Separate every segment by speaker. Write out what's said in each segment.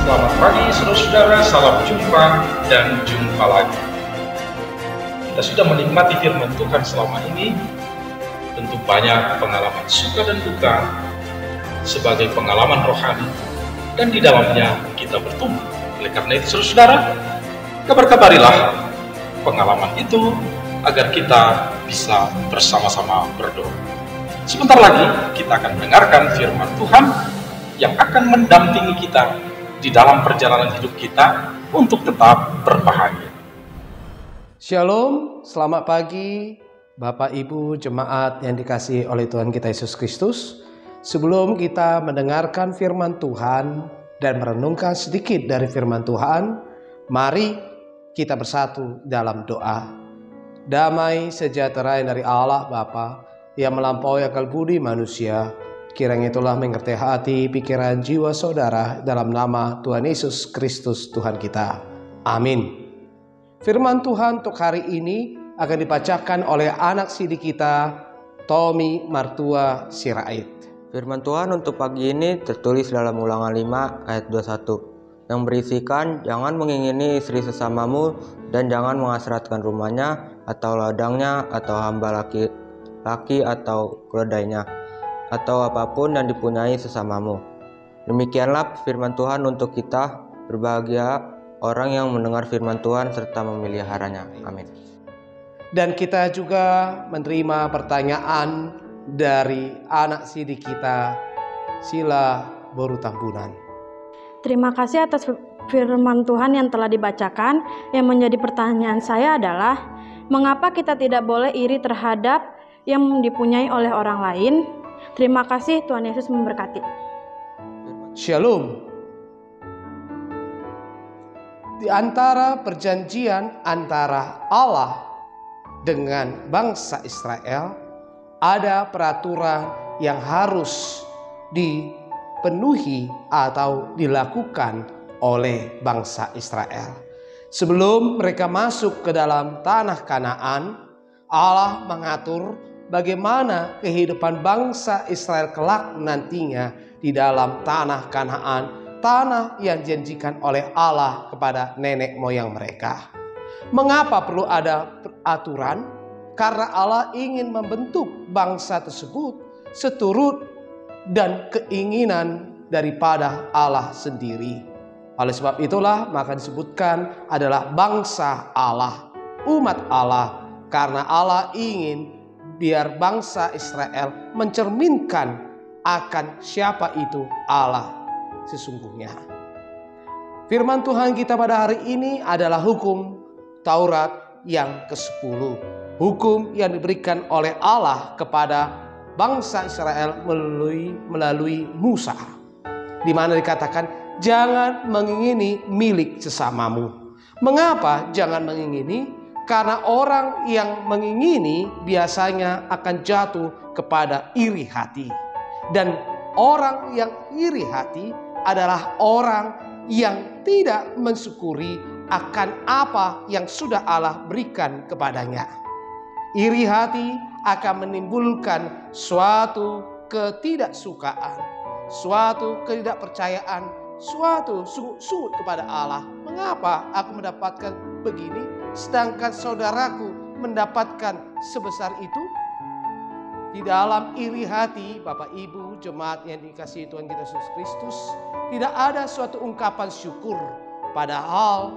Speaker 1: Selamat pagi saudara-saudara, salam jumpa dan jumpa lagi. Kita sudah menikmati firman Tuhan selama ini, tentu banyak pengalaman suka dan duka sebagai pengalaman rohani, dan di dalamnya kita bertumbuh. Oleh karena itu saudara-saudara, kabar-kabarilah pengalaman itu agar kita bisa bersama-sama berdoa. Sebentar lagi kita akan mendengarkan firman Tuhan yang akan mendampingi kita di dalam perjalanan hidup kita untuk tetap berbahagia.
Speaker 2: Shalom, selamat pagi Bapak Ibu jemaat yang dikasihi oleh Tuhan kita Yesus Kristus. Sebelum kita mendengarkan firman Tuhan dan merenungkan sedikit dari firman Tuhan, mari kita bersatu dalam doa. Damai sejahtera dari Allah Bapa yang melampaui akal budi manusia, kiranya itulah mengerti hati, pikiran, jiwa saudara dalam nama Tuhan Yesus Kristus Tuhan kita. Amin. Firman Tuhan untuk hari ini akan dibacakan oleh anak sidi kita, Tommy Martua Sirait.
Speaker 3: Firman Tuhan untuk pagi ini tertulis dalam Ulangan 5 ayat 21 yang berisikan, jangan mengingini istri sesamamu dan jangan menghasratkan rumahnya atau ladangnya atau hamba laki atau keledainya atau apapun yang dipunyai sesamamu. Demikianlah firman Tuhan untuk kita. Berbahagia orang yang mendengar firman Tuhan serta memeliharanya. Amin.
Speaker 2: Dan kita juga menerima pertanyaan dari anak sidi kita, Sila Boru Tambunan.
Speaker 4: Terima kasih atas firman Tuhan yang telah dibacakan. Yang menjadi pertanyaan saya adalah, mengapa kita tidak boleh iri terhadap yang dipunyai oleh orang lain? Terima kasih, Tuhan Yesus memberkati.
Speaker 2: Shalom. Di antara perjanjian antara Allah dengan bangsa Israel, ada peraturan yang harus dipenuhi atau dilakukan oleh bangsa Israel. Sebelum mereka masuk ke dalam tanah Kanaan, Allah mengatur bagaimana kehidupan bangsa Israel kelak nantinya di dalam tanah Kanaan, tanah yang dijanjikan oleh Allah kepada nenek moyang mereka. Mengapa perlu ada aturan? Karena Allah ingin membentuk bangsa tersebut seturut dan keinginan daripada Allah sendiri. Oleh sebab itulah maka disebutkan adalah bangsa Allah, umat Allah, karena Allah ingin biar bangsa Israel mencerminkan akan siapa itu Allah sesungguhnya. Firman Tuhan kita pada hari ini adalah hukum Taurat yang ke-10. Hukum yang diberikan oleh Allah kepada bangsa Israel melalui Musa. Di mana dikatakan, jangan mengingini milik sesamamu. Mengapa jangan mengingini? Karena orang yang mengingini biasanya akan jatuh kepada iri hati. Dan orang yang iri hati adalah orang yang tidak mensyukuri akan apa yang sudah Allah berikan kepadanya. Iri hati akan menimbulkan suatu ketidaksukaan, suatu ketidakpercayaan, suatu sungguh kepada Allah. Mengapa aku mendapatkan begini sedangkan saudaraku mendapatkan sebesar itu? Di dalam iri hati Bapak Ibu jemaat yang dikasihi Tuhan kita Yesus Kristus, tidak ada suatu ungkapan syukur. Padahal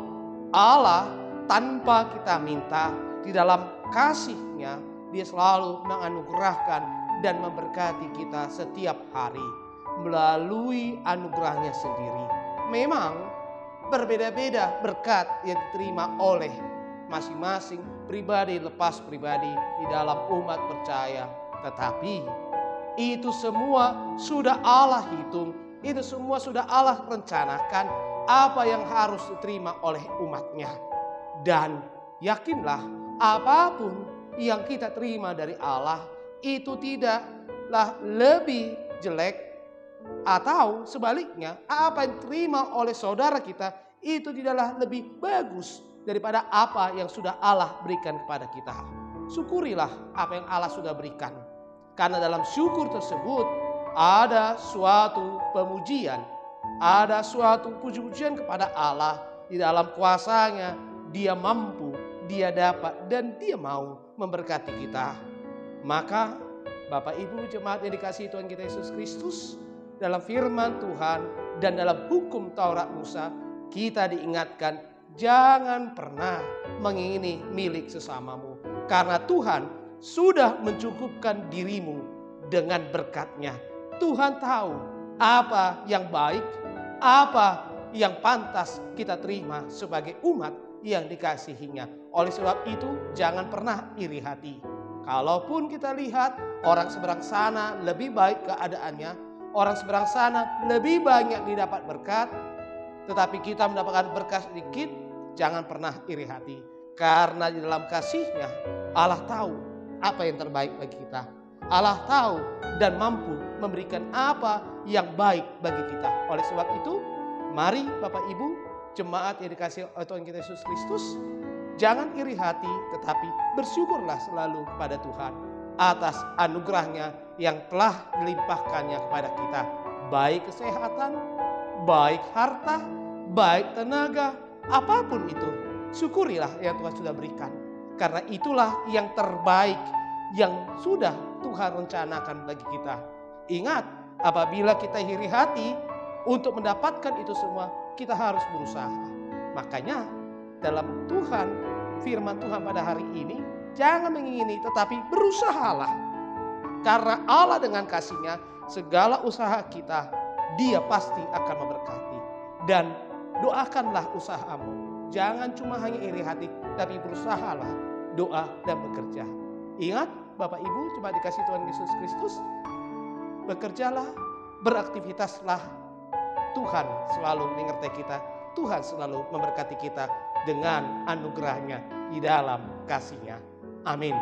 Speaker 2: Allah tanpa kita minta, di dalam kasih-Nya Dia selalu menganugerahkan dan memberkati kita setiap hari melalui anugerah-Nya sendiri. Memang berbeda-beda berkat yang diterima oleh masing-masing pribadi lepas pribadi di dalam umat percaya. Tetapi itu semua sudah Allah hitung, itu semua sudah Allah rencanakan apa yang harus diterima oleh umatnya. Dan yakinlah apapun yang kita terima dari Allah itu tidaklah lebih jelek, atau sebaliknya apa yang diterima oleh saudara kita itu tidaklah lebih bagus daripada apa yang sudah Allah berikan kepada kita. Syukurilah apa yang Allah sudah berikan. Karena dalam syukur tersebut ada suatu pemujian Ada suatu puji-pujian kepada Allah. Di dalam kuasa-Nya Dia mampu, Dia dapat, dan Dia mau memberkati kita. Maka Bapak Ibu jemaat yang dikasihi Tuhan kita Yesus Kristus, dalam firman Tuhan dan dalam hukum Taurat Musa, kita diingatkan jangan pernah mengingini milik sesamamu. Karena Tuhan sudah mencukupkan dirimu dengan berkat-Nya. Tuhan tahu apa yang baik, apa yang pantas kita terima sebagai umat yang dikasihinya. Oleh sebab itu jangan pernah iri hati. Kalaupun kita lihat orang seberang sana lebih baik keadaannya, orang seberang sana lebih banyak didapat berkat, tetapi kita mendapatkan berkat sedikit, jangan pernah iri hati. Karena di dalam kasih-Nya Allah tahu apa yang terbaik bagi kita. Allah tahu dan mampu memberikan apa yang baik bagi kita. Oleh sebab itu, mari Bapak Ibu, jemaat yang dikasihi oleh Tuhan kita Yesus Kristus, jangan iri hati, tetapi bersyukurlah selalu kepada Tuhan atas anugerah-Nya yang telah dilimpahkannya kepada kita. Baik kesehatan, baik harta, baik tenaga, apapun itu, syukurilah yang Tuhan sudah berikan. Karena itulah yang terbaik yang sudah Tuhan rencanakan bagi kita. Ingat, apabila kita iri hati untuk mendapatkan itu semua, kita harus berusaha. Makanya dalam firman Tuhan pada hari ini, jangan mengingini tetapi berusahalah. Karena Allah dengan kasih-Nya, segala usaha kita Dia pasti akan memberkati. Dan doakanlah usahamu. Jangan cuma hanya iri hati, tapi berusahalah doa dan bekerja. Ingat Bapak Ibu, coba dikasih Tuhan Yesus Kristus, bekerjalah, beraktivitaslah. Tuhan selalu mengerti kita. Tuhan selalu memberkati kita dengan anugerah-Nya di dalam kasih-Nya. Amin.